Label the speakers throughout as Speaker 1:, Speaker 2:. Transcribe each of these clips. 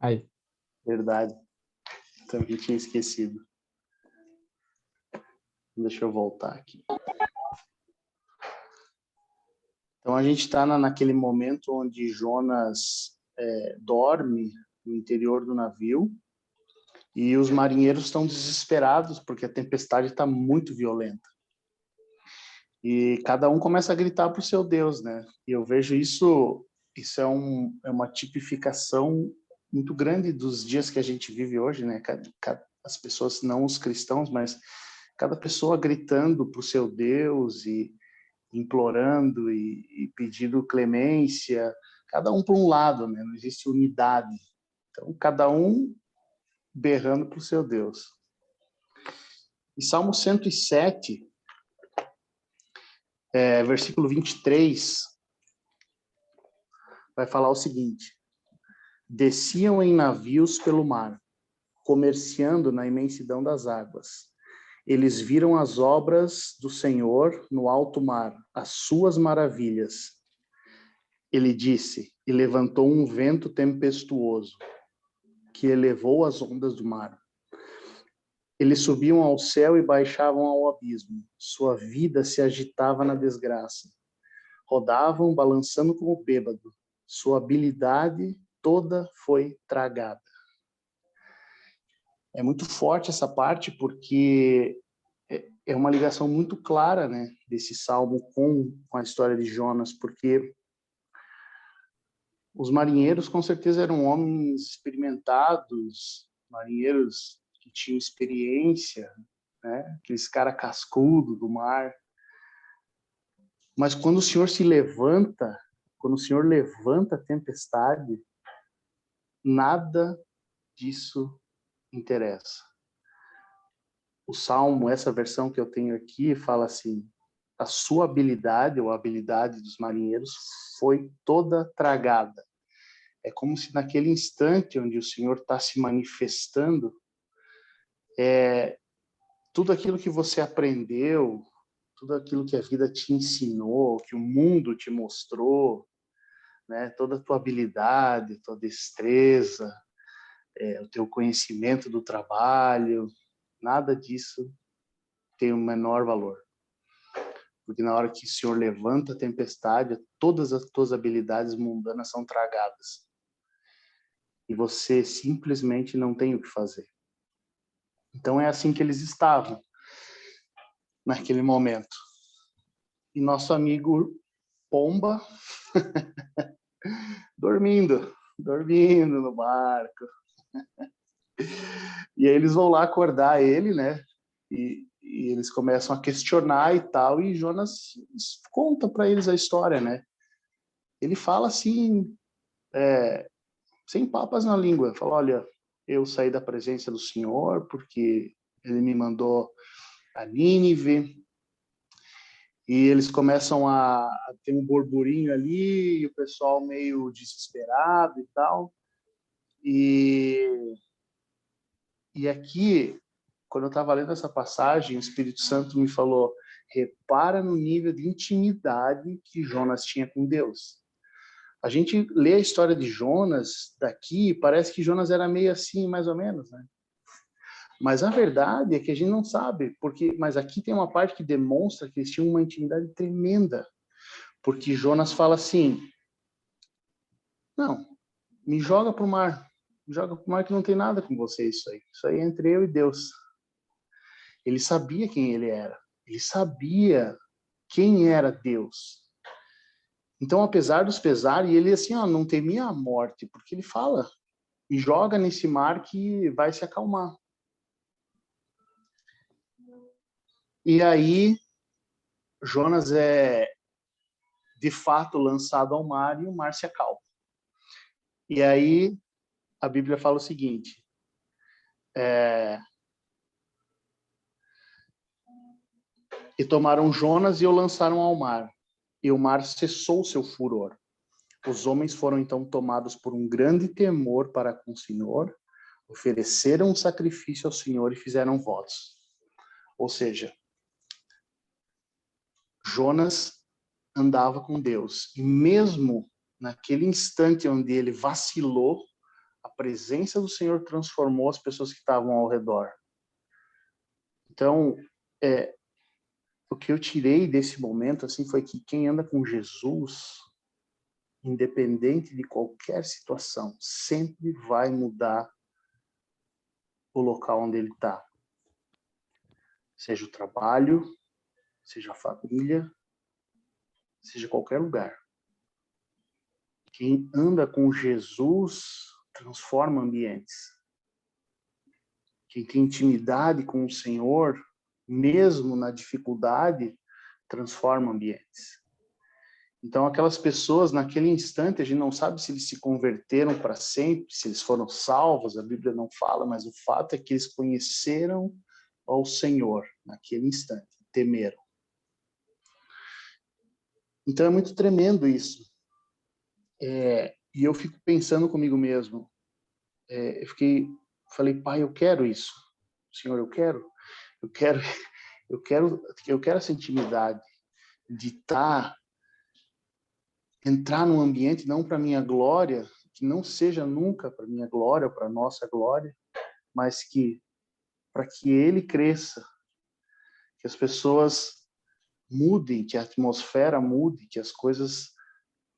Speaker 1: Aí.
Speaker 2: Verdade. Também tinha esquecido. Deixa eu voltar aqui. Então a gente está naquele momento onde Jonas dorme no interior do navio e os marinheiros estão desesperados porque a tempestade está muito violenta. E cada um começa a gritar para o seu Deus, né? E eu vejo isso é uma tipificação muito grande dos dias que a gente vive hoje, né? As pessoas, não os cristãos, mas cada pessoa gritando para o seu Deus e implorando e pedindo clemência, cada um para um lado, né? Não existe unidade. Então, cada um berrando para o seu Deus. E Salmo 107, versículo 23, vai falar o seguinte: desciam em navios pelo mar, comerciando na imensidão das águas. Eles viram as obras do Senhor no alto mar, as suas maravilhas. Ele disse, e levantou um vento tempestuoso, que elevou as ondas do mar. Eles subiam ao céu e baixavam ao abismo. Sua vida se agitava na desgraça. Rodavam, balançando como bêbado. Sua habilidade toda foi tragada. É muito forte essa parte, porque é uma ligação muito clara, né, desse salmo com a história de Jonas, porque os marinheiros com certeza eram homens experimentados, marinheiros que tinham experiência, né, aqueles cara cascudo do mar. Mas quando o Senhor levanta a tempestade, nada disso interessa. O Salmo, essa versão que eu tenho aqui, fala assim: a sua habilidade, ou a habilidade dos marinheiros, foi toda tragada. É como se naquele instante onde o Senhor está se manifestando, tudo aquilo que você aprendeu, tudo aquilo que a vida te ensinou, que o mundo te mostrou, né, toda a tua habilidade, tua destreza, o teu conhecimento do trabalho, nada disso tem o menor valor. Porque na hora que o Senhor levanta a tempestade, todas as tuas habilidades mundanas são tragadas. E você simplesmente não tem o que fazer. Então é assim que eles estavam naquele momento. E nosso amigo Pomba dormindo no barco. E aí eles vão lá acordar ele, né? E eles começam a questionar e tal, e Jonas conta para eles a história, né? Ele fala assim, sem papas na língua, fala: olha, eu saí da presença do Senhor porque ele me mandou a Nínive, e eles começam a ter um burburinho ali, e o pessoal meio desesperado e tal. E aqui, quando eu estava lendo essa passagem, o Espírito Santo me falou: repara no nível de intimidade que Jonas tinha com Deus. A gente lê a história de Jonas daqui, parece que Jonas era meio assim, mais ou menos, né? Mas a verdade é que a gente não sabe, mas aqui tem uma parte que demonstra que eles tinham uma intimidade tremenda. Porque Jonas fala assim: não, me joga para o mar. Me joga para o mar, que não tem nada com você isso aí. Isso aí é entre eu e Deus. Ele sabia quem ele era. Ele sabia quem era Deus. Então, apesar dos pesares, ele assim, não temia a morte, porque ele fala: me joga nesse mar que vai se acalmar. E aí, Jonas é de fato lançado ao mar e o mar se acalma. E aí, a Bíblia fala o seguinte: e tomaram Jonas e o lançaram ao mar, e o mar cessou seu furor. Os homens foram então tomados por um grande temor para com o Senhor, ofereceram um sacrifício ao Senhor e fizeram votos. Ou seja, Jonas andava com Deus, e mesmo naquele instante onde ele vacilou, A presença do Senhor transformou as pessoas que estavam ao redor. Então, o que eu tirei desse momento assim foi que quem anda com Jesus, independente de qualquer situação, sempre vai mudar o local onde ele está. Seja o trabalho, seja a família, seja qualquer lugar. Quem anda com Jesus transforma ambientes. Quem tem intimidade com o Senhor, mesmo na dificuldade, transforma ambientes. Então, aquelas pessoas, naquele instante, a gente não sabe se eles se converteram para sempre, se eles foram salvos, a Bíblia não fala, mas o fato é que eles conheceram ao Senhor naquele instante, temeram. Então, é muito tremendo isso. E eu fico pensando comigo mesmo. Falei, Pai, eu quero isso. Senhor, eu quero essa intimidade de entrar num ambiente não para minha glória, que não seja nunca para minha glória, para nossa glória, mas que para que ele cresça, que as pessoas mudem, que a atmosfera mude, que as coisas,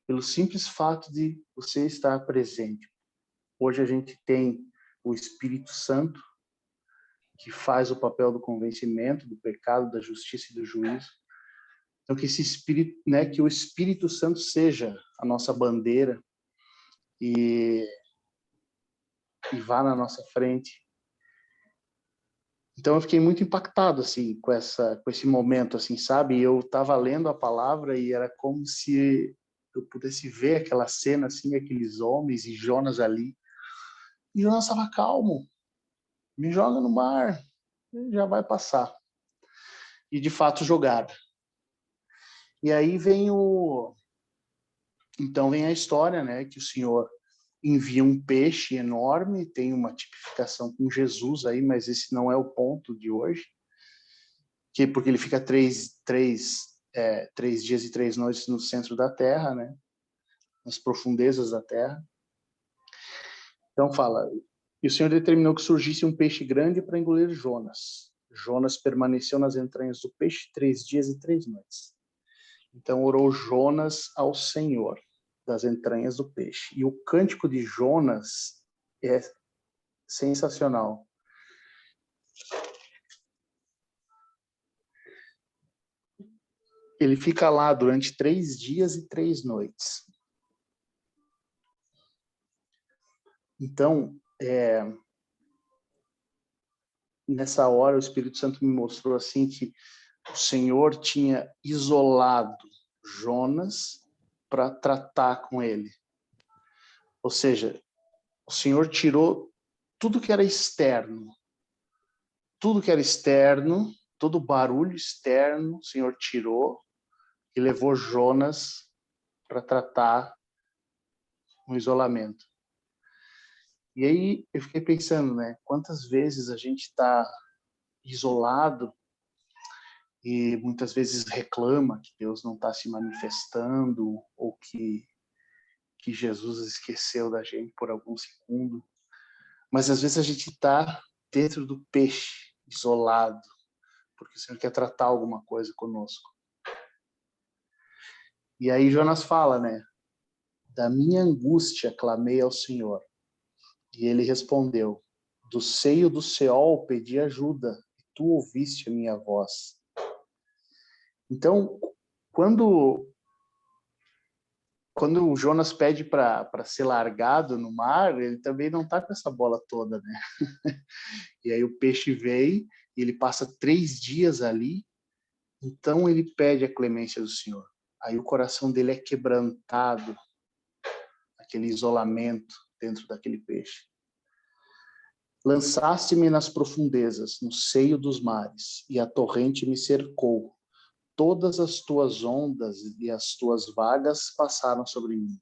Speaker 2: pelo simples fato de você estar presente. Hoje a gente tem o Espírito Santo, que faz o papel do convencimento, do pecado, da justiça e do juízo. Então que esse Espírito, que o Espírito Santo seja a nossa bandeira e vá na nossa frente. Então eu fiquei muito impactado assim com esse momento, assim, sabe? Eu estava lendo a palavra e era como se eu pudesse ver aquela cena assim, aqueles homens e Jonas ali. E Jonas estava calmo. Me joga no mar, já vai passar. E de fato jogaram. E aí vem a história, né, que o Senhor envia um peixe enorme, tem uma tipificação com Jesus aí, mas esse não é o ponto de hoje, porque ele fica 3 dias e 3 noites no centro da terra, né, nas profundezas da terra. Então fala, e o Senhor determinou que surgisse um peixe grande para engolir Jonas. Jonas permaneceu nas entranhas do peixe 3 dias e 3 noites. Então orou Jonas ao Senhor das entranhas do peixe. E o cântico de Jonas é sensacional. Ele fica lá durante 3 dias e 3 noites. Então, nessa hora o Espírito Santo me mostrou assim que o Senhor tinha isolado Jonas para tratar com ele. Ou seja, o Senhor tirou tudo que era externo. Tudo que era externo, todo barulho externo, o Senhor tirou e levou Jonas para tratar no isolamento. E aí eu fiquei pensando, né? Quantas vezes a gente está isolado e muitas vezes reclama que Deus não está se manifestando ou que Jesus esqueceu da gente por algum segundo. Mas às vezes a gente está dentro do peixe, isolado, porque o Senhor quer tratar alguma coisa conosco. E aí Jonas fala, né? Da minha angústia clamei ao Senhor. E ele respondeu, do seio do Seol pedi ajuda, e tu ouviste a minha voz. Então, quando o Jonas pede para ser largado no mar, ele também não está com essa bola toda, né? E aí o peixe vem, e ele passa 3 dias ali, então ele pede a clemência do Senhor. Aí o coração dele é quebrantado, aquele isolamento dentro daquele peixe. Lançaste-me nas profundezas, no seio dos mares, e a torrente me cercou. Todas as tuas ondas e as tuas vagas passaram sobre mim.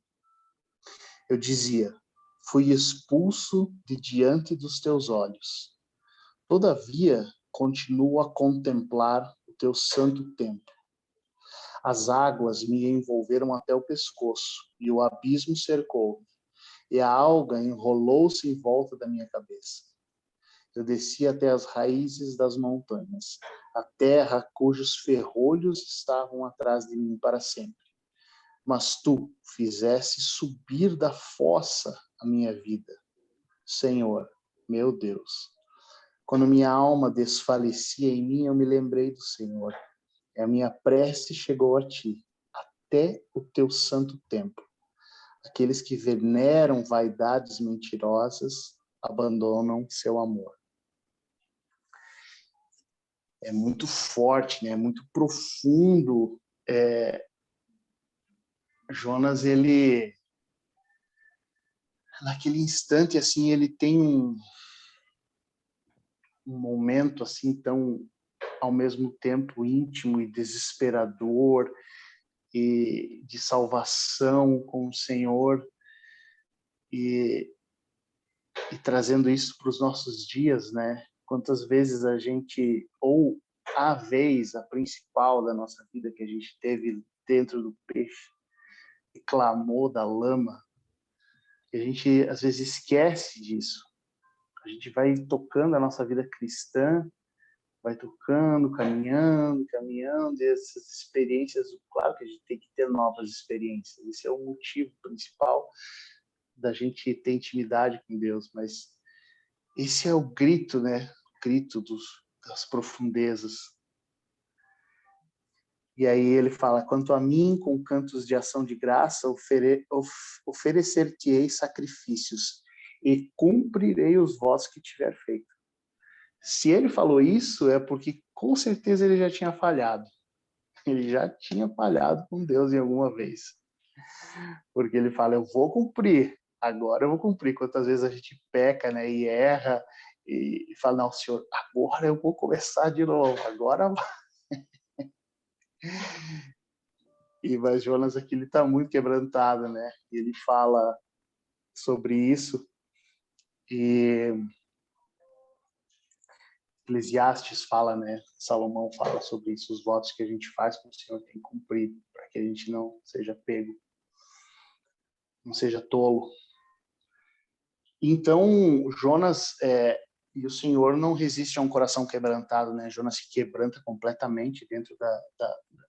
Speaker 2: Eu dizia, fui expulso de diante dos teus olhos. Todavia, continuo a contemplar o teu santo templo. As águas me envolveram até o pescoço, e o abismo cercou-me. e a alga enrolou-se em volta da minha cabeça. Eu desci até as raízes das montanhas, a terra cujos ferrolhos estavam atrás de mim para sempre. Mas tu fizeste subir da fossa a minha vida, Senhor, meu Deus. Quando minha alma desfalecia em mim, eu me lembrei do Senhor. E a minha prece chegou a ti, até o teu santo templo. Aqueles que veneram vaidades mentirosas abandonam seu amor. É muito forte, né? É muito profundo. Jonas, ele, naquele instante, assim, ele tem um momento assim tão, ao mesmo tempo, íntimo e desesperador, e de salvação com o Senhor, e trazendo isso para os nossos dias, né? Quantas vezes a gente, ou a vez, a principal da nossa vida que a gente teve dentro do peixe, e clamou da lama, e a gente às vezes esquece disso. A gente vai tocando a nossa vida cristã, vai tocando, caminhando, e essas experiências, claro que a gente tem que ter novas experiências, esse é o motivo principal da gente ter intimidade com Deus, mas esse é o grito, né? O grito das profundezas. E aí ele fala, quanto a mim, com cantos de ação de graça, oferecer-te-ei sacrifícios e cumprirei os votos que tiver feito. Se ele falou isso, é porque com certeza ele já tinha falhado. Ele já tinha falhado com Deus em alguma vez. Porque ele fala, eu vou cumprir, agora eu vou cumprir. Quantas vezes a gente peca, né, e erra, e fala, não, Senhor, agora eu vou começar de novo, agora vai. Mas Jonas aqui, ele está muito quebrantado, né? Ele fala sobre isso, e Eclesiastes fala, né? Salomão fala sobre isso, os votos que a gente faz com o Senhor tem que cumprir, para que a gente não seja pego, não seja tolo. Então, Jonas, e o Senhor não resiste a um coração quebrantado, né? Jonas se quebranta completamente dentro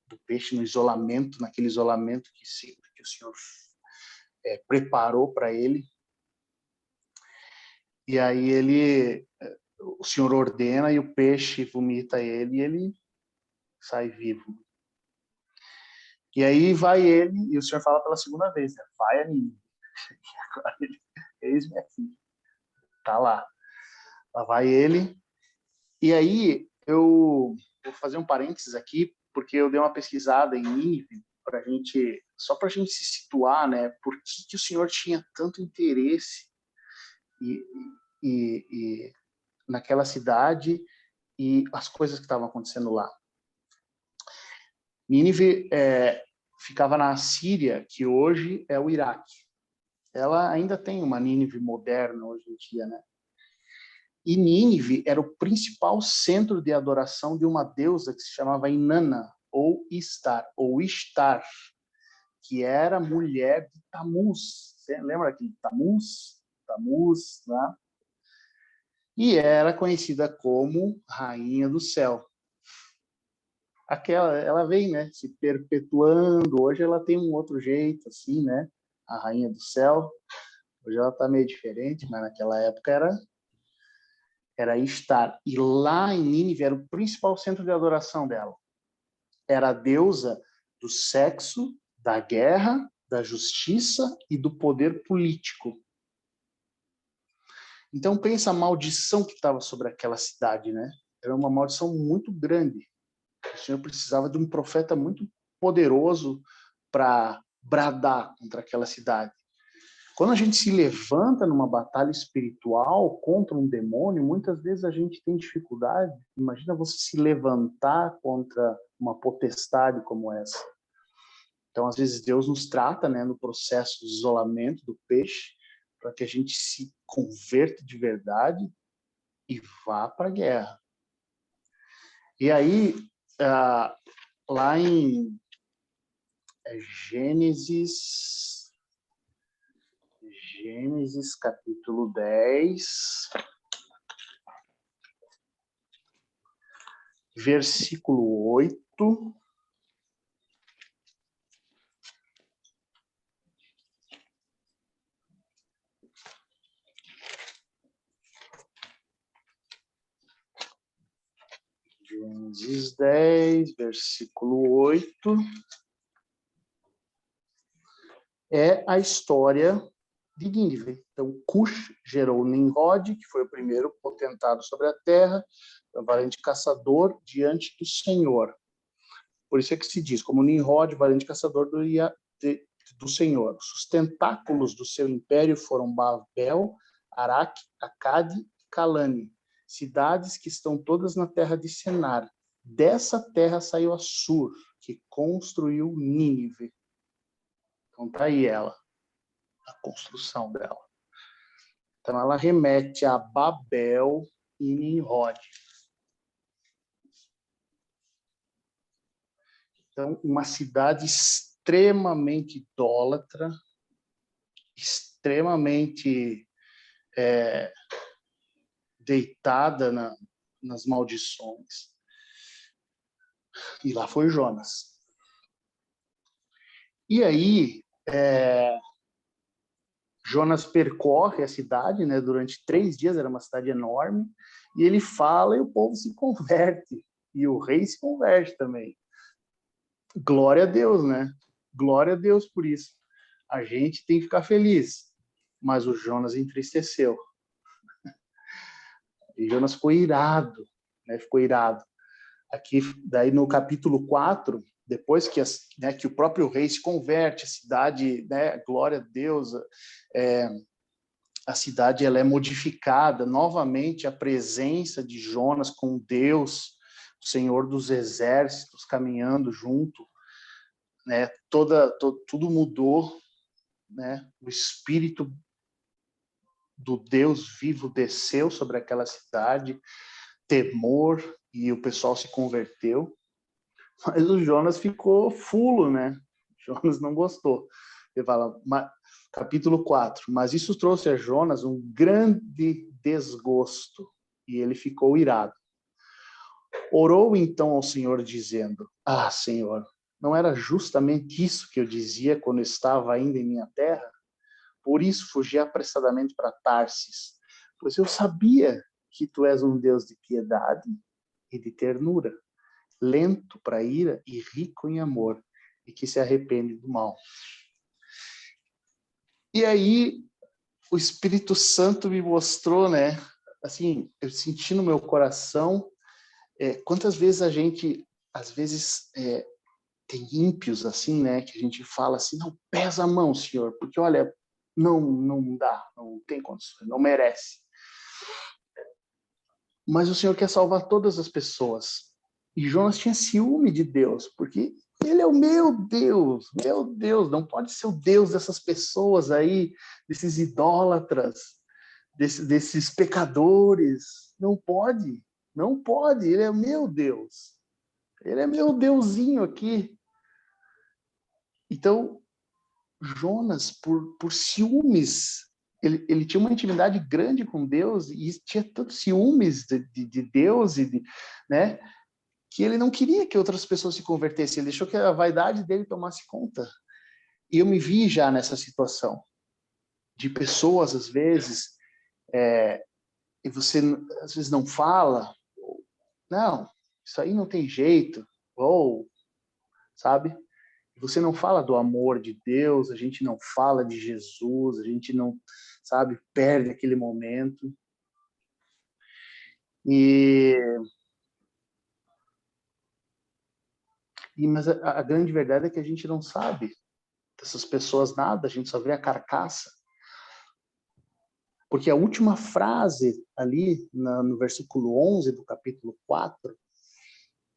Speaker 2: do peixe, no isolamento, naquele isolamento que o Senhor preparou para ele. E aí o Senhor ordena e o peixe vomita ele e ele sai vivo. E aí vai ele, e o Senhor fala pela segunda vez, né? Vai a Nínive. Agora eis-me aqui. Tá lá. Lá vai ele. E aí eu vou fazer um parênteses aqui, porque eu dei uma pesquisada em Nínive, só para a gente se situar, né? Por que o Senhor tinha tanto interesse e naquela cidade e as coisas que estavam acontecendo lá. Nínive ficava na Síria, que hoje é o Iraque. Ela ainda tem uma Nínive moderna hoje em dia, né? E Nínive era o principal centro de adoração de uma deusa que se chamava Inanna, ou Ishtar, que era mulher de Tamuz. Você lembra de Tamuz? Tamuz, né? E era conhecida como Rainha do Céu. Ela vem, né, se perpetuando. Hoje ela tem um outro jeito, assim, né? A Rainha do Céu. Hoje ela está meio diferente, mas naquela época era Ishtar. E lá em Nínive era o principal centro de adoração dela. Era a deusa do sexo, da guerra, da justiça e do poder político. Então pensa a maldição que estava sobre aquela cidade, né? Era uma maldição muito grande. O Senhor precisava de um profeta muito poderoso para bradar contra aquela cidade. Quando a gente se levanta numa batalha espiritual contra um demônio, muitas vezes a gente tem dificuldade. Imagina você se levantar contra uma potestade como essa. Então, às vezes, Deus nos trata, né, no processo de isolamento do peixe, para que a gente se converta de verdade e vá para a guerra. E aí, lá em Gênesis, capítulo 10, versículo 8. Gênesis 10, versículo 8. É a história de Nínive. Então, Cush gerou Nimrod, que foi o primeiro potentado sobre a terra, o valente caçador diante do Senhor. Por isso é que se diz, como Nimrod, valente caçador do Senhor. Os tentáculos do seu império foram Babel, Araque, Acade e Calane, cidades que estão todas na terra de Senar. Dessa terra saiu Assur, que construiu Nínive. Então tá aí ela, a construção dela. Então ela remete a Babel e Nimrod. Então, uma cidade extremamente idólatra, extremamente deitada nas maldições. E lá foi Jonas. E aí, Jonas percorre a cidade, né, durante 3 dias, era uma cidade enorme, e ele fala e o povo se converte. E o rei se converte também. Glória a Deus, né? Glória a Deus por isso. A gente tem que ficar feliz. Mas o Jonas entristeceu. E Jonas ficou irado, né? Ficou irado. Aqui, daí no capítulo 4, depois que, que o próprio rei se converte, a cidade, né? Glória a Deus, a cidade ela é modificada, novamente a presença de Jonas com Deus, o Senhor dos exércitos, caminhando junto, né? Tudo mudou, né? O Espírito do Deus vivo desceu sobre aquela cidade, temor, e o pessoal se converteu. Mas o Jonas ficou fulo, né? Jonas não gostou. Ele fala, capítulo 4, mas isso trouxe a Jonas um grande desgosto, e ele ficou irado. Orou então ao Senhor, dizendo, Senhor, não era justamente isso que eu dizia quando estava ainda em minha terra? Por isso fugi apressadamente para Tarsis, pois eu sabia que tu és um Deus de piedade e de ternura, lento para a ira e rico em amor, e que se arrepende do mal. E aí o Espírito Santo me mostrou, né? Assim, eu senti no meu coração quantas vezes a gente, às vezes, tem ímpios assim, né? Que a gente fala assim, não, pesa a mão, Senhor, porque olha, não dá, não tem condições, não merece. Mas o Senhor quer salvar todas as pessoas. E Jonas tinha ciúme de Deus, porque ele é o meu Deus, não pode ser o Deus dessas pessoas aí, desses idólatras, desses pecadores. Não pode, ele é o meu Deus. Ele é meu Deusinho aqui. Então, Jonas, por ciúmes, ele tinha uma intimidade grande com Deus e tinha tantos ciúmes de Deus, né, que ele não queria que outras pessoas se convertessem. Ele deixou que a vaidade dele tomasse conta. E eu me vi já nessa situação de pessoas, às vezes, e você, às vezes, não fala, não, isso aí não tem jeito, ou, sabe? Você não fala do amor de Deus, a gente não fala de Jesus, a gente não, sabe, perde aquele momento. Mas a grande verdade é que a gente não sabe dessas pessoas nada, a gente só vê a carcaça. Porque a última frase ali, no versículo 11 do capítulo 4,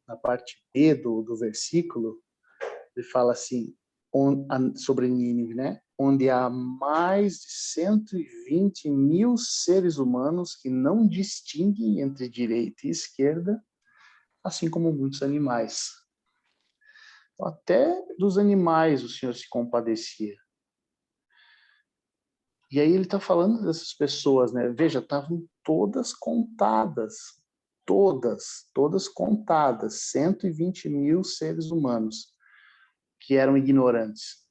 Speaker 2: na parte B do versículo, ele fala assim, sobre Nínive, né? Onde há mais de 120 mil seres humanos que não distinguem entre direita e esquerda, assim como muitos animais. Até dos animais o Senhor se compadecia. E aí ele está falando dessas pessoas, né? Veja, estavam todas contadas, todas contadas, 120 mil seres humanos que eram ignorantes.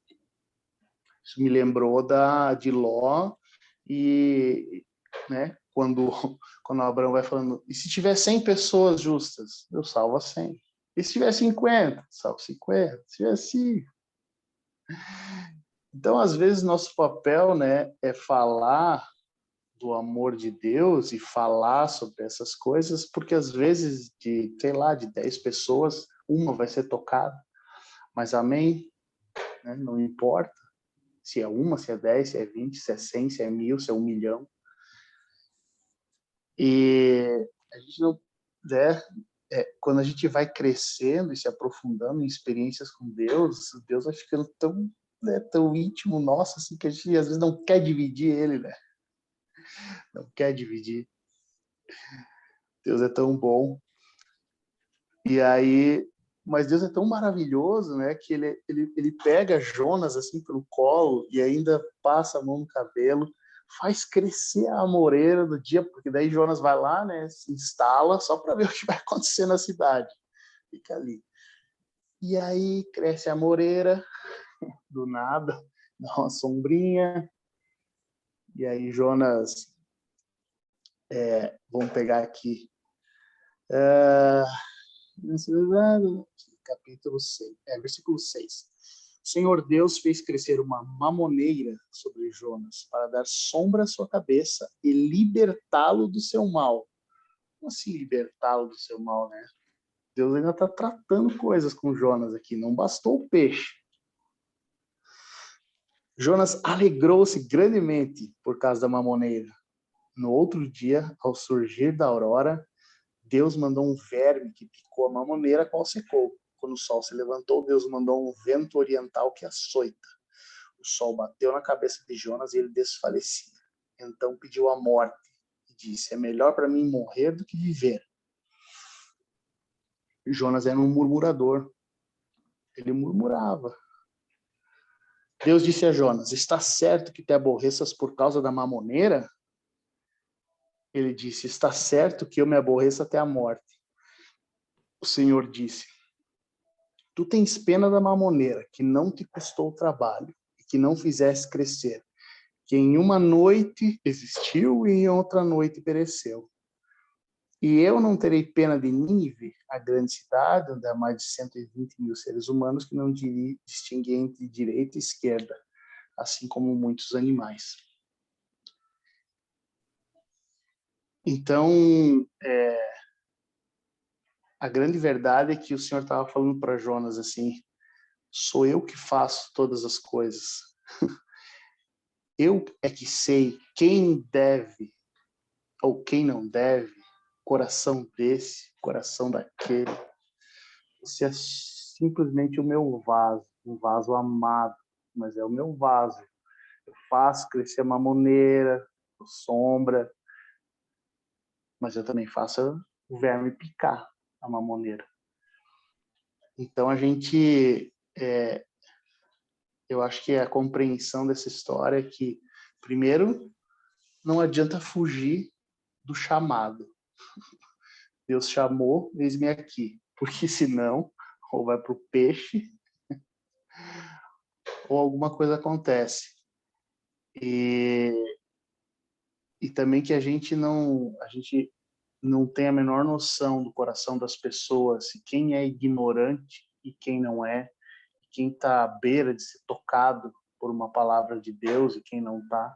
Speaker 2: Isso me lembrou de Ló e, né, quando Abraão vai falando, e se tiver 100 pessoas justas, eu salvo as 100. E se tiver 50, salvo 50. Se tiver 5. Então, às vezes, nosso papel, né, é falar do amor de Deus e falar sobre essas coisas, porque às vezes, sei lá, de 10 pessoas, uma vai ser tocada. Mas amém, né? Não importa se é uma, se é 10, se é 20, se é 100, se é 1000, se é 1 milhão. E a gente não, né, quando a gente vai crescendo e se aprofundando em experiências com Deus, Deus vai ficando tão, né, tão íntimo nosso, assim, que a gente às vezes não quer dividir ele, né? Não quer dividir. Deus é tão bom. E aí, mas Deus é tão maravilhoso, né, que ele pega Jonas assim pelo colo e ainda passa a mão no cabelo, faz crescer a amoreira do dia, porque daí Jonas vai lá, né, se instala só para ver o que vai acontecer na cidade. Fica ali. E aí cresce a amoreira do nada, dá uma sombrinha. E aí Jonas, vamos pegar aqui, capítulo 6, versículo 6. O Senhor Deus fez crescer uma mamoneira sobre Jonas para dar sombra à sua cabeça e libertá-lo do seu mal. Como assim libertá-lo do seu mal, né? Deus ainda está tratando coisas com Jonas aqui, não bastou o peixe. Jonas alegrou-se grandemente por causa da mamoneira. No outro dia, ao surgir da aurora, Deus mandou um verme que picou a mamoneira, qual secou. Quando o sol se levantou, Deus mandou um vento oriental que açoita. O sol bateu na cabeça de Jonas e ele desfalecia. Então pediu a morte e disse, é melhor para mim morrer do que viver. Jonas era um murmurador. Ele murmurava. Deus disse a Jonas, está certo que te aborreças por causa da mamoneira? Ele disse, está certo que eu me aborreço até a morte. O Senhor disse, tu tens pena da mamoneira, que não te custou trabalho e que não fizeste crescer, que em uma noite existiu e em outra noite pereceu. E eu não terei pena de Nínive, a grande cidade, onde há mais de 120 mil seres humanos que não distinguem entre direita e esquerda, assim como muitos animais. Então, a grande verdade é que o Senhor estava falando para Jonas assim, sou eu que faço todas as coisas. Eu é que sei quem deve ou quem não deve, coração desse, coração daquele. Você é simplesmente o meu vaso, um vaso amado, mas é o meu vaso. Eu faço crescer a mamoneira, a sombra, mas eu também faço o verme picar a mamoneira. Então a gente, eu acho que a compreensão dessa história é que, primeiro, não adianta fugir do chamado. Deus chamou, eis-me aqui. Porque senão, ou vai para o peixe, ou alguma coisa acontece. E também que a gente não tem a menor noção do coração das pessoas, e quem é ignorante e quem não é, quem está à beira de ser tocado por uma palavra de Deus e quem não está.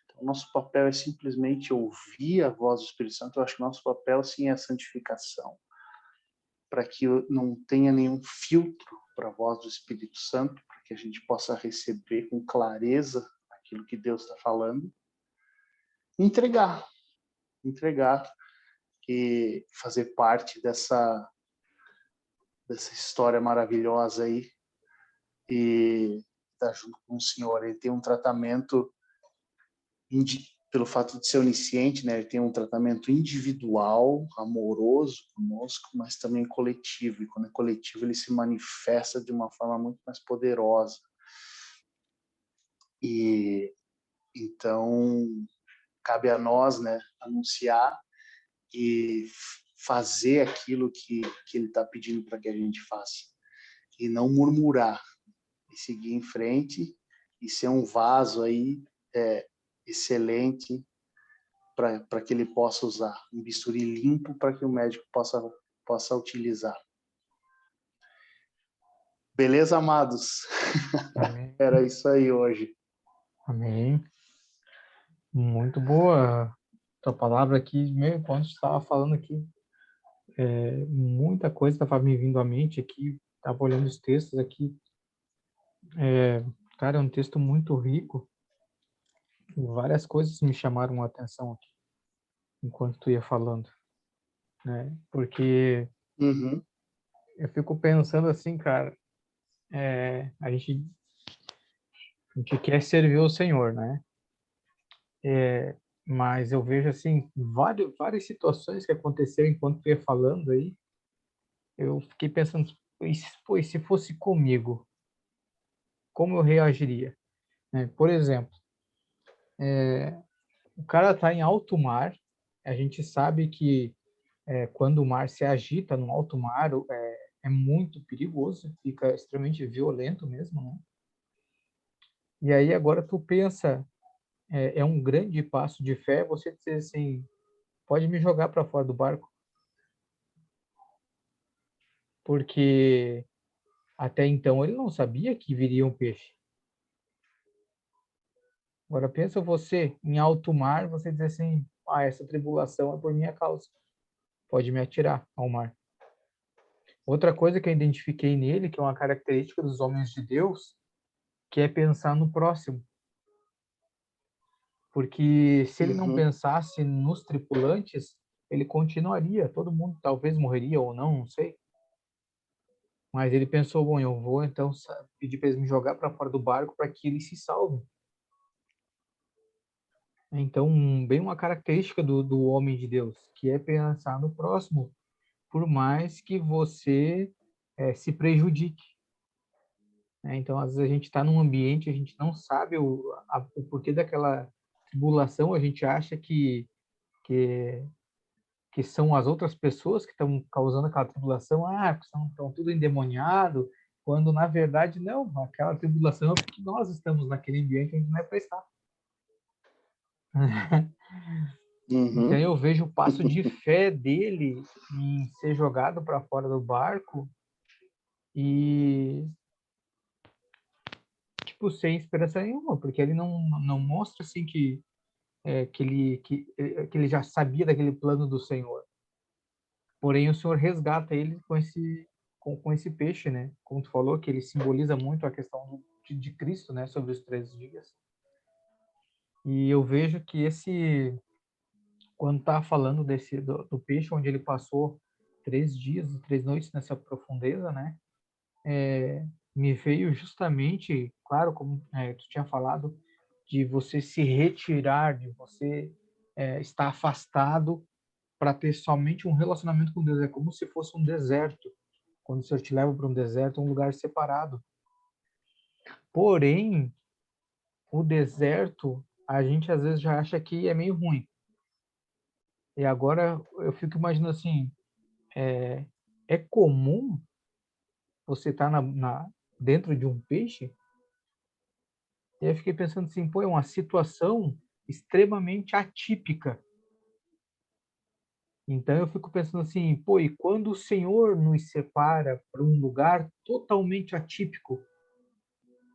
Speaker 2: Então, nosso papel é simplesmente ouvir a voz do Espírito Santo. Eu acho que nosso papel, sim, é a santificação, para que não tenha nenhum filtro para a voz do Espírito Santo, para que a gente possa receber com clareza aquilo que Deus está falando, entregar e fazer parte dessa história maravilhosa aí e estar junto com o Senhor. Ele tem um tratamento, pelo fato de ser onisciente, né? Ele tem um tratamento individual, amoroso conosco, mas também coletivo. E quando é coletivo, ele se manifesta de uma forma muito mais poderosa. E Então, cabe a nós, né, anunciar e fazer aquilo que ele está pedindo para que a gente faça. E não murmurar, e seguir em frente, e ser um vaso aí excelente para que ele possa usar. Um bisturi limpo para que o médico possa utilizar. Beleza, amados?
Speaker 1: Amém.
Speaker 2: Era isso aí hoje.
Speaker 1: Amém. Muito boa tua palavra aqui, mesmo quando estava falando aqui, muita coisa estava me vindo à mente aqui, estava olhando os textos aqui, cara, é um texto muito rico, várias coisas me chamaram a atenção aqui, enquanto tu ia falando, né, porque
Speaker 2: Uhum.
Speaker 1: eu fico pensando assim, cara, a gente quer servir o Senhor, né, mas eu vejo, assim, várias situações que aconteceram enquanto tu ia falando aí, eu fiquei pensando, e se fosse comigo, como eu reagiria? Né? Por exemplo, o cara está em alto mar, a gente sabe que quando o mar se agita no alto mar, é muito perigoso, fica extremamente violento mesmo, né? E aí agora tu pensa, é um grande passo de fé você dizer assim, pode me jogar para fora do barco, porque até então ele não sabia que viria um peixe. Agora pensa você em alto mar, você dizer assim, essa tribulação é por minha causa, pode me atirar ao mar. Outra coisa que eu identifiquei nele, que é uma característica dos homens de Deus, que é pensar no próximo. Porque se ele não
Speaker 2: Uhum.
Speaker 1: pensasse nos tripulantes, ele continuaria, todo mundo talvez morreria ou não, não sei. Mas ele pensou, bom, eu vou então pedir para eles me jogar para fora do barco para que eles se salvem. Então, bem uma característica do homem de Deus, que é pensar no próximo, por mais que você se prejudique. Então, às vezes a gente está num ambiente, a gente não sabe o porquê daquela tribulação, a gente acha que, que são as outras pessoas que estão causando aquela tribulação, estão tudo endemoniado, quando na verdade não, aquela tribulação é porque nós estamos naquele ambiente onde não é para estar. Então
Speaker 2: Uhum.
Speaker 1: eu vejo o passo de fé dele em ser jogado para fora do barco e tipo sem esperança nenhuma, porque ele não mostra assim que ele já sabia daquele plano do Senhor. Porém, o Senhor resgata ele com esse peixe, né? Como tu falou, que ele simboliza muito a questão de Cristo, né? Sobre os 3 dias. E eu vejo que quando tá falando do peixe, onde ele passou 3 dias e 3 noites nessa profundeza, né? Me veio justamente, claro, como tu tinha falado, de você se retirar, de você estar afastado para ter somente um relacionamento com Deus. É como se fosse um deserto. Quando o Senhor te leva para um deserto, um lugar separado. Porém, o deserto, a gente às vezes já acha que é meio ruim. E agora eu fico imaginando assim, é comum você estar dentro de um peixe? E aí eu fiquei pensando assim, pô, é uma situação extremamente atípica. Então eu fico pensando assim, pô, e quando o Senhor nos separa para um lugar totalmente atípico,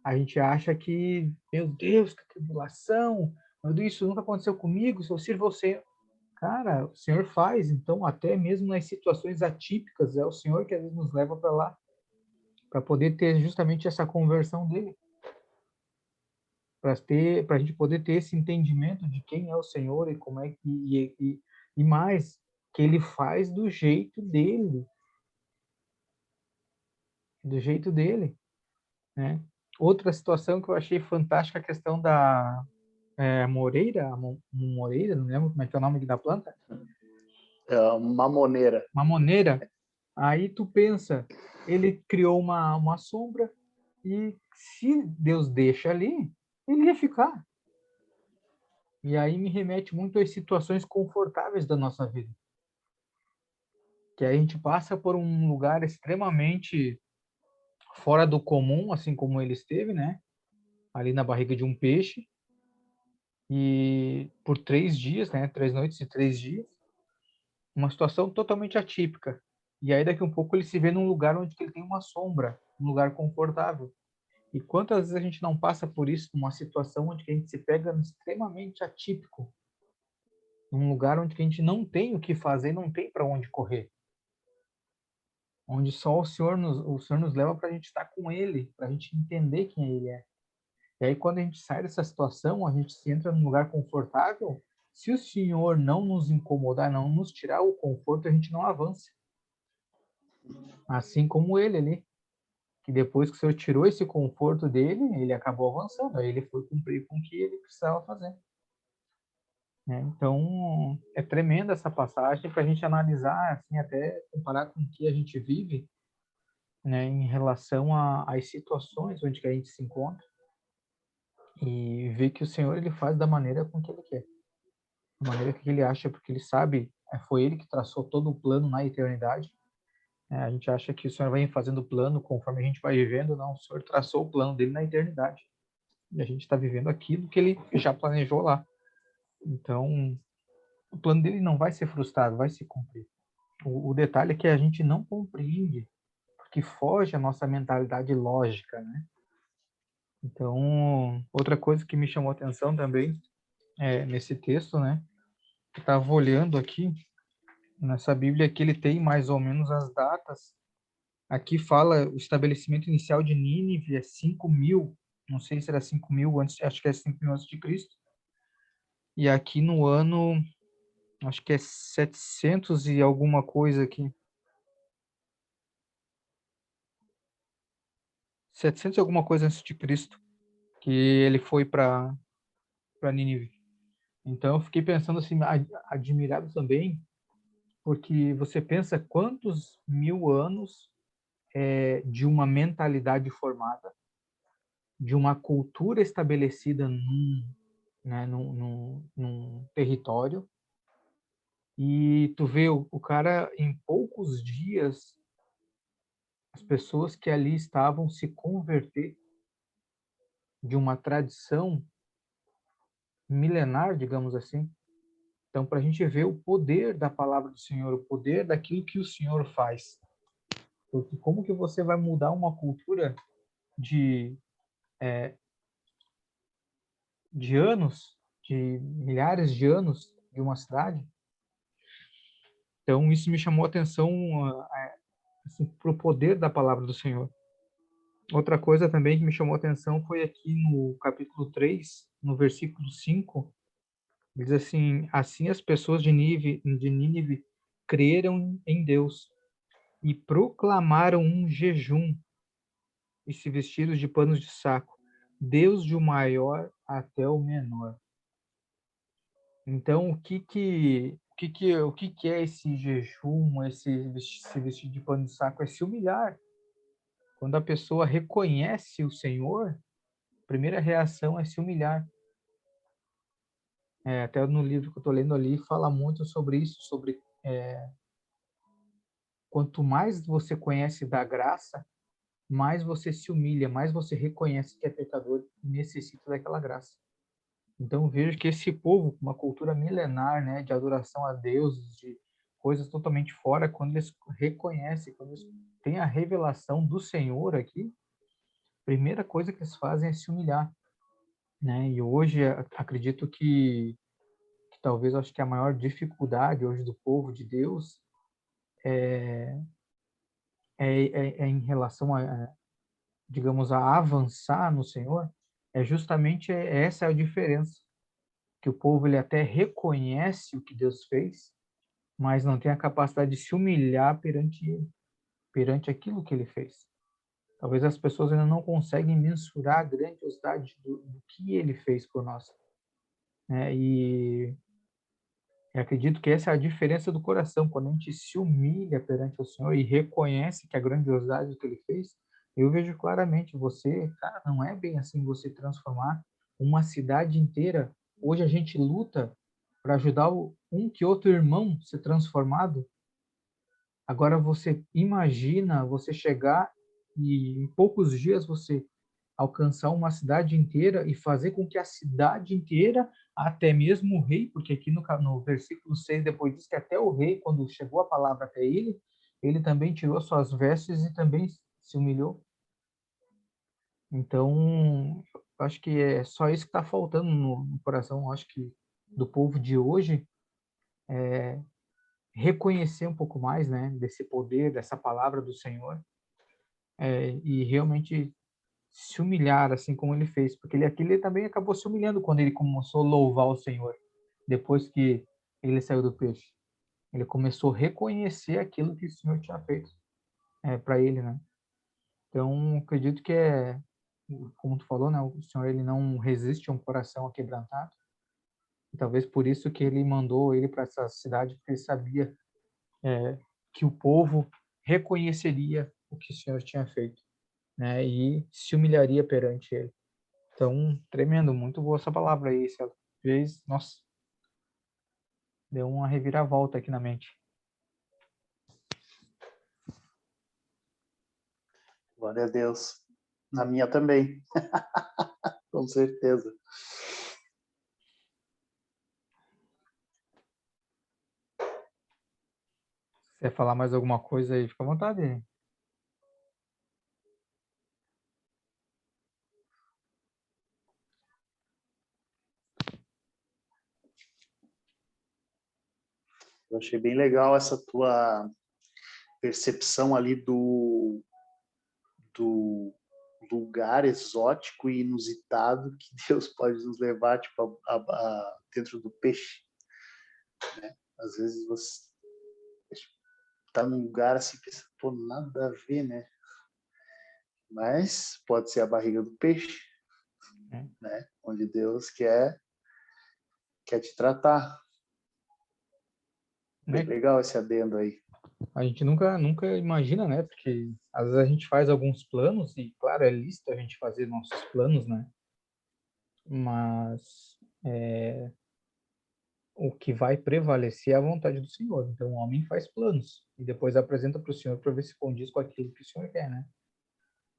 Speaker 1: a gente acha que, meu Deus, que tribulação, meu Deus, isso nunca aconteceu comigo, se eu sirvo você. Cara, o Senhor faz, então até mesmo nas situações atípicas, é o Senhor que às vezes nos leva para lá, para poder ter justamente essa conversão dele, para a gente poder ter esse entendimento de quem é o Senhor e como é que, e mais, que ele faz do jeito dele, né? Outra situação que eu achei fantástica, a questão da moreira, moreira, não lembro como é que é o nome da planta,
Speaker 2: É uma mamoneira.
Speaker 1: mamoneira. Aí tu pensa, ele criou uma sombra e se Deus deixa ali, ele ia ficar. E aí me remete muito às situações confortáveis da nossa vida. Que a gente passa por um lugar extremamente fora do comum, assim como ele esteve, né? Ali na barriga de um peixe. E por 3 dias, né? 3 noites e 3 dias. Uma situação totalmente atípica. E aí daqui a um pouco ele se vê num lugar onde ele tem uma sombra, um lugar confortável. E quantas vezes a gente não passa por isso, numa situação onde a gente se pega extremamente atípico, num lugar onde a gente não tem o que fazer, não tem para onde correr, onde só o Senhor nos leva para a gente estar com Ele, para a gente entender quem Ele é. E aí quando a gente sai dessa situação, a gente se entra num lugar confortável. Se o Senhor não nos incomodar, não nos tirar o conforto, a gente não avança. Assim como ele ali, que depois que o Senhor tirou esse conforto dele, ele acabou avançando, aí ele foi cumprir com o que ele precisava fazer. Então, é tremenda essa passagem para a gente analisar, assim, até comparar com o que a gente vive, né, em relação às situações onde que a gente se encontra e ver que o Senhor ele faz da maneira com que ele quer, da maneira que ele acha, porque ele sabe, foi ele que traçou todo o plano na eternidade. A gente acha que o Senhor vai fazendo o plano conforme a gente vai vivendo, não, o Senhor traçou o plano dele na eternidade. E a gente está vivendo aquilo que ele já planejou lá. Então, o plano dele não vai ser frustrado, vai se cumprir. O detalhe é que a gente não compreende, porque foge a nossa mentalidade lógica, né? Então, outra coisa que me chamou a atenção também nesse texto, né? Eu estava olhando aqui nessa Bíblia que ele tem mais ou menos as datas. Aqui fala o estabelecimento inicial de Nínive é 5.000, não sei se era 5.000 antes, acho que é 5.000 antes de Cristo. E aqui no ano, acho que é 700 e alguma coisa aqui. 700 e alguma coisa antes de Cristo, que ele foi para Nínive. Então eu fiquei pensando assim, admirado também, porque você pensa quantos mil anos de uma mentalidade formada, de uma cultura estabelecida num território, e tu vê o cara em poucos dias, as pessoas que ali estavam se converter de uma tradição milenar, digamos assim. Então, para a gente ver o poder da palavra do Senhor, o poder daquilo que o Senhor faz. Porque como que você vai mudar uma cultura de, de anos, de milhares de anos de uma cidade? Então, isso me chamou a atenção assim, para o poder da palavra do Senhor. Outra coisa também que me chamou a atenção foi aqui no capítulo 3, no versículo 5, diz assim: assim as pessoas de Nínive creram em Deus e proclamaram um jejum e se vestiram de panos de saco, desde o maior até o menor. Então, o que é esse jejum, se vestir de pano de saco? É se humilhar. Quando a pessoa reconhece o Senhor, a primeira reação é se humilhar. Até no livro que eu estou lendo ali, fala muito sobre isso, sobre quanto mais você conhece da graça, mais você se humilha, mais você reconhece que é pecador e necessita daquela graça. Então vejo que esse povo, uma cultura milenar, né, de adoração a deuses, de coisas totalmente fora, quando eles reconhecem, quando eles têm a revelação do Senhor aqui, a primeira coisa que eles fazem é se humilhar, né? E hoje acredito que talvez acho que a maior dificuldade hoje do povo de Deus é em relação digamos, a avançar no Senhor, justamente essa é a diferença, que o povo ele até reconhece o que Deus fez, mas não tem a capacidade de se humilhar perante ele, perante aquilo que ele fez. Talvez as pessoas ainda não conseguem mensurar a grandiosidade do que ele fez por nós, né? E eu acredito que essa é a diferença do coração, quando a gente se humilha perante o Senhor e reconhece que a grandiosidade do que ele fez. Eu vejo claramente cara, não é bem assim você transformar uma cidade inteira hoje a gente luta para ajudar um que outro irmão ser transformado. Agora você imagina você chegar e em poucos dias você alcançar uma cidade inteira e fazer com que a cidade inteira, até mesmo o rei, porque aqui no versículo 6 depois diz que até o rei, quando chegou a palavra até ele também tirou suas vestes e também se humilhou. Então, eu acho que é só isso que está faltando no coração, eu acho que do povo de hoje, reconhecer um pouco mais, né, desse poder, dessa palavra do Senhor, e realmente se humilhar, assim como ele fez, porque ele também acabou se humilhando quando ele começou a louvar o Senhor, depois que ele saiu do peixe. Ele começou a reconhecer aquilo que o Senhor tinha feito para ele, né? Então, acredito que como tu falou, né, o Senhor ele não resiste a um coração aquebrantado. E talvez por isso que ele mandou ele para essa cidade, porque ele sabia que o povo reconheceria o que o Senhor tinha feito, né? E se humilharia perante ele. Então, tremendo, muito boa essa palavra aí. Essa vez, nossa, deu uma reviravolta aqui na mente.
Speaker 2: Glória a Deus. Na minha também. Com certeza.
Speaker 1: Se quer falar mais alguma coisa aí, fica à vontade.
Speaker 2: Eu achei bem legal essa tua percepção ali do lugar exótico e inusitado que Deus pode nos levar, tipo, dentro do peixe, né? Às vezes você está num lugar assim, pensa, pô, nada a ver, né? Mas pode ser a barriga do peixe, né? Onde Deus quer te tratar. Bem
Speaker 1: Né?
Speaker 2: legal esse adendo aí.
Speaker 1: A gente nunca imagina, né? Porque às vezes a gente faz alguns planos e, claro, é lícito a gente fazer nossos planos, né? Mas o que vai prevalecer é a vontade do Senhor. Então, o homem faz planos e depois apresenta para o Senhor para ver se condiz com aquilo que o Senhor quer, né?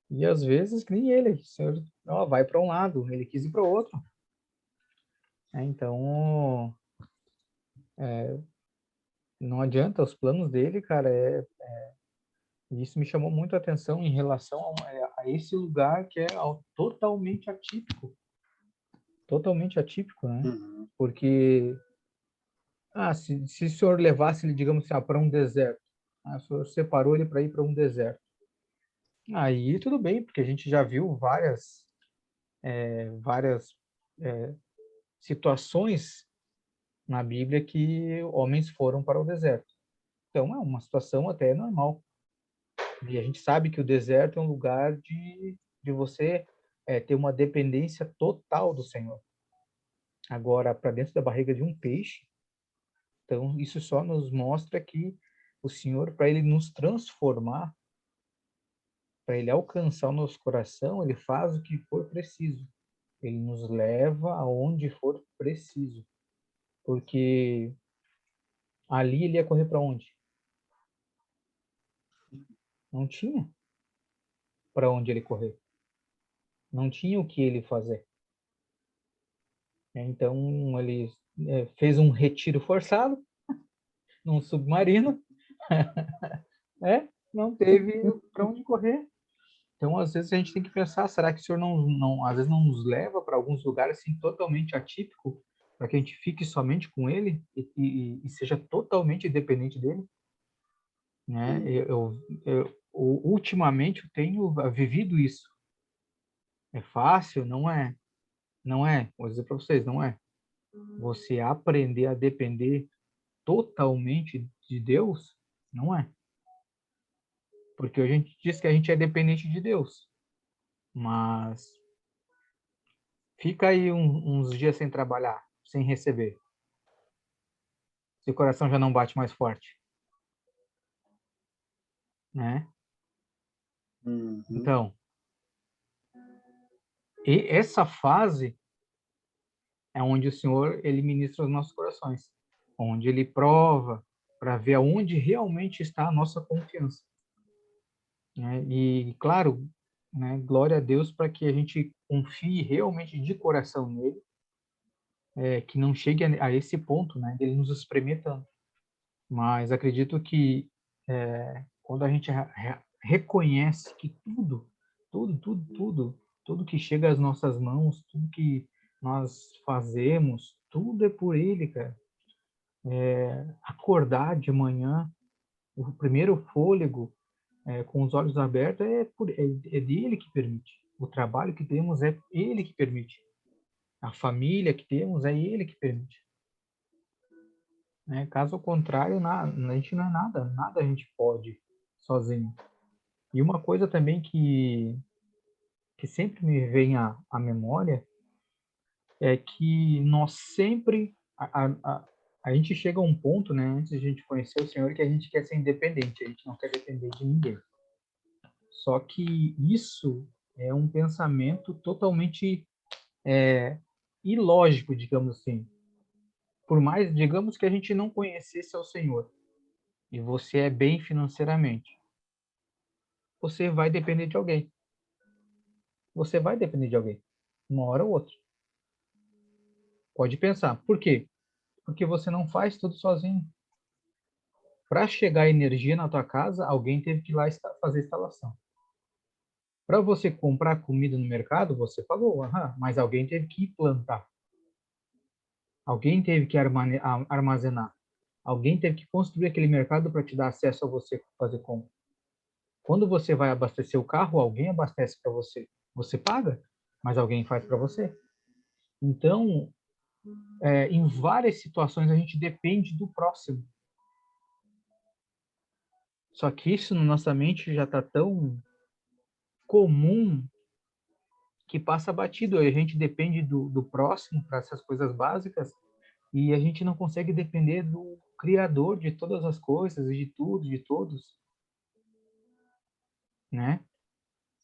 Speaker 1: E às vezes, que nem ele, o Senhor vai para um lado, ele quis ir para o outro. Então, não adianta, os planos dele, cara, isso me chamou muito a atenção em relação a esse lugar que é totalmente atípico, né?
Speaker 2: Uhum.
Speaker 1: Porque, se o senhor levasse ele, digamos assim, para um deserto, o senhor separou ele para ir para um deserto, aí tudo bem, porque a gente já viu várias situações na Bíblia que homens foram para o deserto. Então, é uma situação até normal. E a gente sabe que o deserto é um lugar de você ter uma dependência total do Senhor. Agora, para dentro da barriga de um peixe, então isso só nos mostra que o Senhor, para ele nos transformar, para ele alcançar o nosso coração, ele faz o que for preciso. Ele nos leva aonde for preciso. Porque ali ele ia correr para onde? Não tinha para onde ele correr. Não tinha o que ele fazer. Então, ele fez um retiro forçado num submarino, não teve para onde correr. Então, às vezes a gente tem que pensar, será que o Senhor às vezes não nos leva para alguns lugares assim totalmente atípico, para que a gente fique somente com Ele e seja totalmente dependente dele, né? Ultimamente eu tenho vivido isso. É fácil? Não é. Não é. Vou dizer para vocês, não é. Você aprender a depender totalmente de Deus, não é. Porque a gente diz que a gente é dependente de Deus, mas fica aí uns dias sem trabalhar, sem receber. Seu coração já não bate mais forte, né?
Speaker 2: Uhum.
Speaker 1: Então, e essa fase é onde o Senhor, ele ministra os nossos corações, onde ele prova para ver aonde realmente está a nossa confiança, né? E, claro, né, glória a Deus para que a gente confie realmente de coração nele, que não chegue a esse ponto, né, dele nos espremer tanto. Mas acredito que quando a gente reconhece que tudo que chega às nossas mãos, tudo que nós fazemos, tudo é por Ele, cara. Acordar de manhã, o primeiro fôlego, com os olhos abertos, é dele que permite. O trabalho que temos é Ele que permite. A família que temos é Ele que permite. Né? Caso contrário, a gente não é nada, nada a gente pode sozinho. E uma coisa também que sempre me vem à memória é que nós sempre, a gente chega a um ponto, né, antes de a gente conhecer o Senhor, que a gente quer ser independente, a gente não quer depender de ninguém. Só que isso é um pensamento totalmente ilógico, digamos assim. Por mais, digamos que a gente não conhecesse ao Senhor e você é bem financeiramente, você vai depender de alguém. Você vai depender de alguém, uma hora ou outra. Pode pensar. Por quê? Porque você não faz tudo sozinho. Para chegar energia na tua casa, alguém teve que ir lá fazer a instalação. Para você comprar comida no mercado, você pagou, mas alguém teve que ir plantar. Alguém teve que armazenar. Alguém teve que construir aquele mercado para te dar acesso a você fazer compra. Quando você vai abastecer o carro, alguém abastece para você. Você paga, mas alguém faz para você. Então, em várias situações, a gente depende do próximo. Só que isso na nossa mente já está tão comum que passa batido. A gente depende do próximo para essas coisas básicas e a gente não consegue depender do Criador de todas as coisas e de tudo, de todos, né?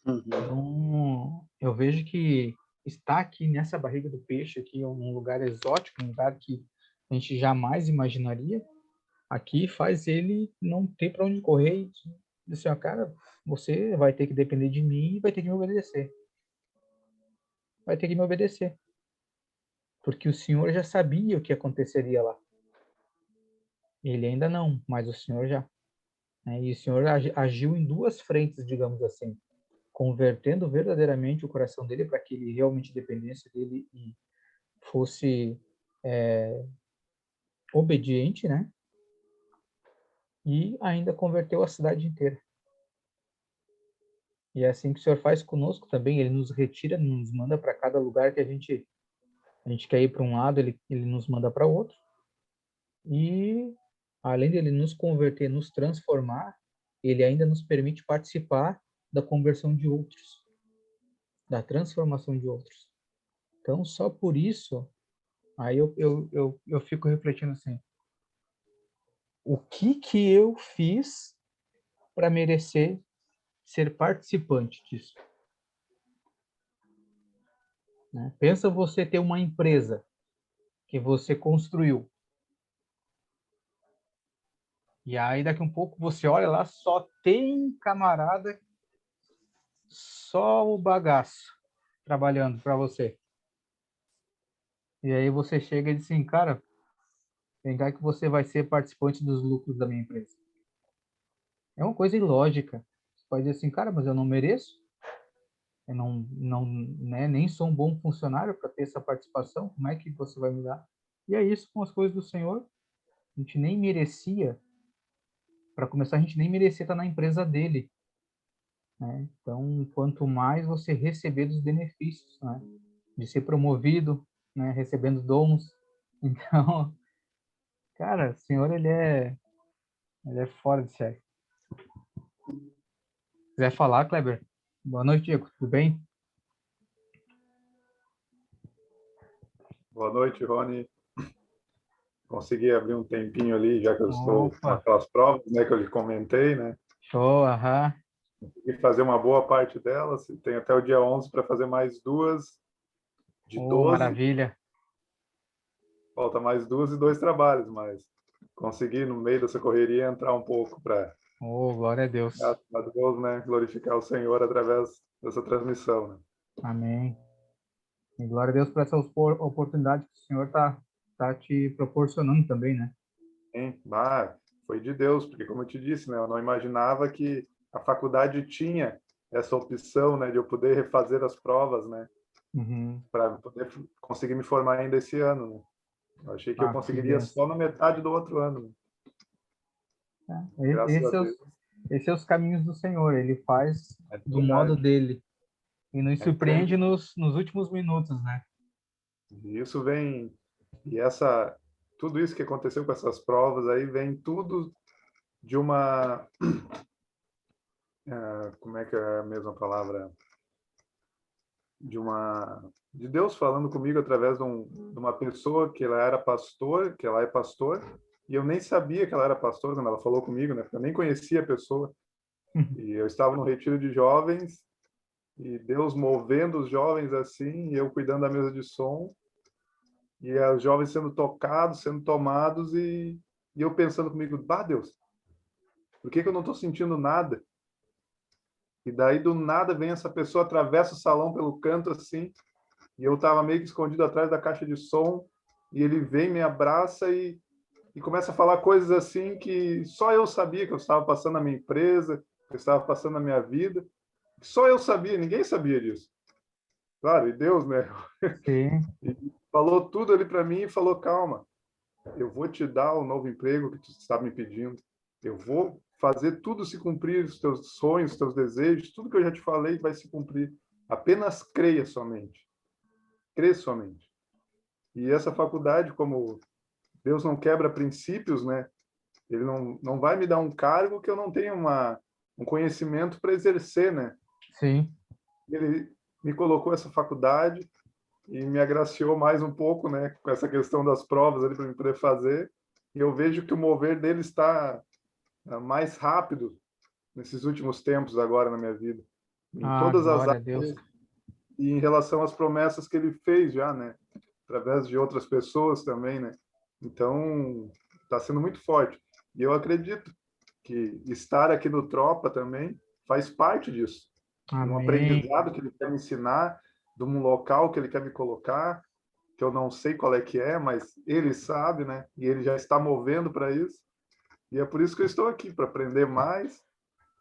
Speaker 2: Uhum.
Speaker 1: Então, eu vejo que estar aqui nessa barriga do peixe, aqui, um lugar exótico, um lugar que a gente jamais imaginaria, aqui faz ele não ter para onde correr e dizer, assim, cara, você vai ter que depender de mim e vai ter que me obedecer. Vai ter que me obedecer. Porque o Senhor já sabia o que aconteceria lá. Ele ainda não, mas o Senhor já. Né? E o Senhor agiu em duas frentes, digamos assim, convertendo verdadeiramente o coração dele para que ele realmente dependesse dele e fosse obediente, né? E ainda converteu a cidade inteira. E é assim que o Senhor faz conosco também. Ele nos retira, nos manda para cada lugar que a gente quer ir para um lado, ele nos manda para outro. E além de ele nos converter, nos transformar, ele ainda nos permite participar da conversão de outros, da transformação de outros. Então, só por isso, aí eu fico refletindo assim, o que eu fiz para merecer ser participante disso? Né? Pensa você ter uma empresa que você construiu, e aí daqui um pouco você olha lá, só tem camarada, só o bagaço trabalhando para você. E aí você chega e diz assim, cara, vem cá que você vai ser participante dos lucros da minha empresa. É uma coisa ilógica. Você pode dizer assim, cara, mas eu não mereço. Eu não, né, nem sou um bom funcionário para ter essa participação. Como é que você vai me dar? E é isso com as coisas do Senhor. A gente nem merecia, para começar, a gente nem merecia estar na empresa dele. Né? Então, quanto mais você receber dos benefícios, né? De ser promovido, né? Recebendo dons. Então, cara, o Senhor, ele é fora de série. Quiser falar, Kleber? Boa noite, Diego. Tudo bem?
Speaker 3: Boa noite, Rony. Consegui abrir um tempinho ali, já que eu estou com
Speaker 1: Opa,
Speaker 3: aquelas provas, né, que eu lhe comentei, né?
Speaker 1: show, aham.
Speaker 3: Consegui fazer uma boa parte delas. Tem até o dia 11 para fazer mais duas de
Speaker 1: Oh,
Speaker 3: 12.
Speaker 1: maravilha.
Speaker 3: falta mais 2 e 2 trabalhos, mas consegui, no meio dessa correria, entrar um pouco para,
Speaker 1: Oh, glória a Deus.
Speaker 3: graças a Deus, né, glorificar o Senhor através dessa transmissão, né?
Speaker 1: Amém. E glória a Deus por essa oportunidade que o Senhor tá te proporcionando também, né?
Speaker 3: Sim, foi de Deus, porque como eu te disse, né, eu não imaginava que a faculdade tinha essa opção, né, de eu poder refazer as provas, né,
Speaker 1: Uhum.
Speaker 3: para poder conseguir me formar ainda esse ano, né? Eu achei que eu
Speaker 1: Ah, que
Speaker 3: conseguiria
Speaker 1: benção.
Speaker 3: só na metade do outro ano, né? Graças a Deus.
Speaker 1: Esses são os caminhos do Senhor. Ele faz
Speaker 3: É
Speaker 1: do modo
Speaker 3: verdade.
Speaker 1: dele e nos
Speaker 3: É
Speaker 1: surpreende
Speaker 3: incrível.
Speaker 1: nos últimos minutos, né?
Speaker 3: E isso vem, e tudo isso que aconteceu com essas provas aí vem tudo de uma, como é que é a mesma palavra? De Deus falando comigo através de uma pessoa que ela era pastor, que ela é pastor, e eu nem sabia que ela era pastor quando ela falou comigo, né? Porque eu nem conhecia a pessoa. E eu estava no retiro de jovens e Deus movendo os jovens assim, e eu cuidando da mesa de som, e os jovens sendo tocados, sendo tomados, e eu pensando comigo, bah, Deus, por que eu não estou sentindo nada? E daí do nada vem essa pessoa, atravessa o salão pelo canto assim, e eu estava meio que escondido atrás da caixa de som, e ele vem, me abraça e começa a falar coisas assim que só eu sabia que eu estava passando na minha empresa, que eu estava passando na minha vida, só eu sabia, ninguém sabia disso. Claro, e Deus, né?
Speaker 1: Sim.
Speaker 3: E falou tudo ali para mim e falou, calma, eu vou te dar o novo emprego que tu está me pedindo, eu vou fazer tudo se cumprir, os teus sonhos, os teus desejos, tudo que eu já te falei vai se cumprir. Apenas creia somente. Crê somente. E essa faculdade, como Deus não quebra princípios, né? Ele não vai me dar um cargo que eu não tenha um conhecimento para exercer, né?
Speaker 1: Sim.
Speaker 3: Ele me colocou essa faculdade e me agraciou mais um pouco, né? Com essa questão das provas ali para eu poder fazer. E eu vejo que o mover dele está mais rápido nesses últimos tempos agora na minha vida. Em
Speaker 1: Ah,
Speaker 3: todas as
Speaker 1: glória a
Speaker 3: áreas
Speaker 1: Deus.
Speaker 3: e em relação às promessas que ele fez já, né? Através de outras pessoas também, né? Então, está sendo muito forte. E eu acredito que estar aqui no Tropa também faz parte disso. De um
Speaker 1: Amém.
Speaker 3: aprendizado que ele quer me ensinar, de um local que ele quer me colocar, que eu não sei qual é que é, mas ele sabe, né? E ele já está movendo para isso. E é por isso que eu estou aqui, para aprender mais,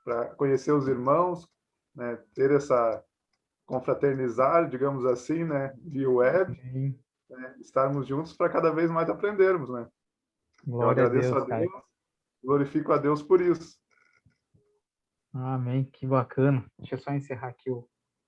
Speaker 3: para conhecer os irmãos, né? Ter essa confraternizar, digamos assim, né? Via web,
Speaker 1: Amém.
Speaker 3: né? Estarmos juntos para cada vez mais aprendermos, né? Eu
Speaker 1: Glória a
Speaker 3: agradeço a
Speaker 1: Deus, cara.
Speaker 3: Deus, glorifico a Deus por isso.
Speaker 1: Amém. Que bacana. Deixa eu só encerrar aqui